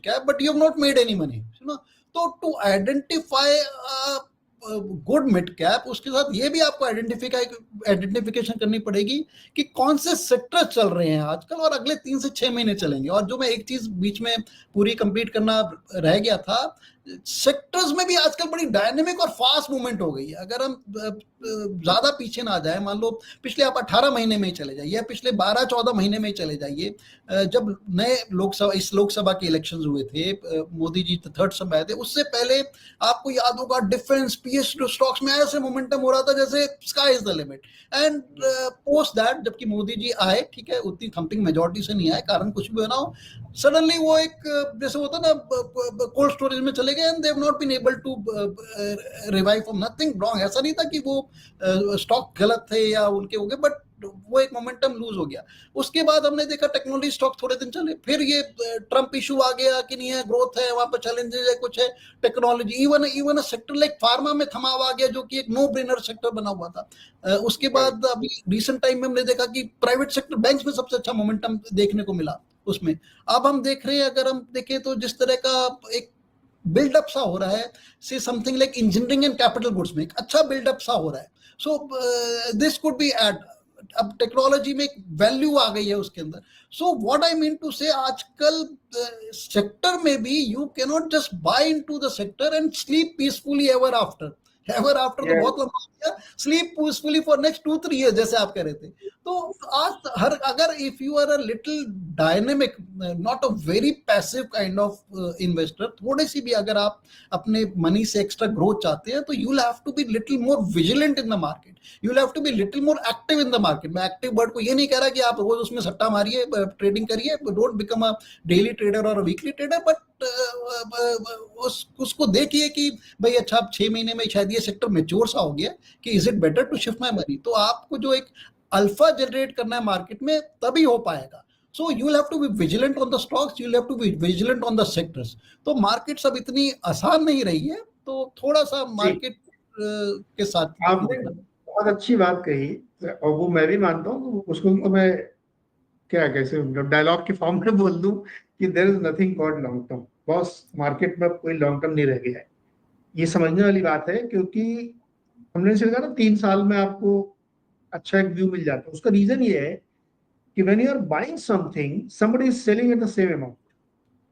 cap, but you have not made any money, you know. तो to identify good mid cap, उसके साथ ये भी आपको आइडेंटिफिकेशन करनी पड़ेगी कि कौन से सेक्टर चल रहे हैं आजकल और अगले 3 से 6 महीने चलेंगे। और जो मैं एक चीज बीच में पूरी कंप्लीट करना रह गया था, सेक्टर्स में भी आजकल बड़ी डायनेमिक और फास्ट मूवमेंट हो गई है। अगर हम ज्यादा पीछे ना जाए, मान लो पिछले आप 18 महीने में ही चले जाइए, पिछले 12-14 महीने में ही चले जाइए, जब नए लोकसभा के इलेक्शंस हुए थे, मोदी जी थर्ड समय आए थे, उससे पहले आपको याद होगा डिफेंस पीएसयू स्टॉक्स में ऐसे मोमेंटम हो रहा था जैसे sky is the limit. And post that जबकि मोदी जी आए, ठीक है, उतनी थम्पिंग मेजोरिटी से नहीं आए, कारण कुछ भी बना हो, सडनली वो एक जैसे होता ना कोल्ड स्टोरेज में चले गए, and they have not been able to revive from nothing wrong. ऐसा नहीं था कि वो स्टॉक गलत थे या उनके हो गए, बट वो एक मोमेंटम लूज हो गया। उसके बाद हमने देखा टेक्नोलॉजी स्टॉक थोड़े दिन चले, फिर ये ट्रम्प इशू आ गया कि नहीं है, ग्रोथ है, वहां पर चैलेंजेस है, कुछ है, technology, even sector like pharma में थमाव आ गया, जो कि एक नो ब्रेनर सेक्टर बना हुआ था। उसके बाद अभी रिसेंट टाइम में हमने देखा कि प्राइवेट सेक्टर बैंक्स में सबसे अच्छा मोमेंटम देखने को मिला उसमें। अब हम देख रहे हैं, अगर हम देखें तो जिस तरह का एक बिल्डअप सा हो रहा है, say something like engineering and capital goods में एक अच्छा बिल्डअप सा हो रहा है। So this could be add, अब टेक्नोलॉजी में एक वैल्यू आ गई है उसके अंदर। So what I mean to say, आजकल सेक्टर में भी you can not just buy into the sector and sleep peacefully ever after. Ever after तो बहुत लंबा हो गया, sleep peacefully for next 2-3 year जैसे आप कह रहे थे। तो आज हर, अगर if you are a little dynamic, not a very passive kind of investor, थोड़ी सी भी अगर आप अपने मनी से एक्स्ट्रा ग्रोथ चाहते हैं, तो you will have to be little more vigilant in the market, you will have to be little more active in the market. मैं एक्टिव वर्ड को ये नहीं कह रहा कि आप रोज उसमें सट्टा मारिए, ट्रेडिंग करिए, don't become a daily trader और वीकली ट्रेडर, बट उसको देखिए कि भाई अच्छा, अब 6 महीने में शायद ये सेक्टर मैच्योर सा हो गया कि is it better to shift my money. तो आपको जो एक अल्फा जनरेट करना है मार्केट में, तभी हो पाएगा। So you will have to be vigilant on the stocks, you will have to be vigilant on the sectors. तो मार्केट सब इतनी आसान नहीं रही है, तो थोड़ा सा मार्केट के साथ आपने बहुत अच्छी बात कही, और वो मैं भी मानता हूँ। उसको तो मैं क्या कैसे डायलॉग के फॉर्म में बोल दूं कि there is nothing called long term. Boss, market में कोई लॉन्ग टर्म नहीं रह गया है, ये समझने वाली बात है। क्योंकि हमने सिर्फ कहा ना 3 साल में आपको अच्छा एक व्यू मिल जाता है। उसका रीजन ये है कि when you are buying something, somebody is selling at the same amount,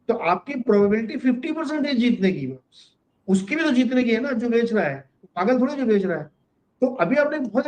तो आपकी प्रोबेबिलिटी 50% है जीतने की। उसकी भी तो जीतने की है ना, जो बेच रहा है, पागल थोड़ी जो बेच रहा है। तो अभी आपने बहुत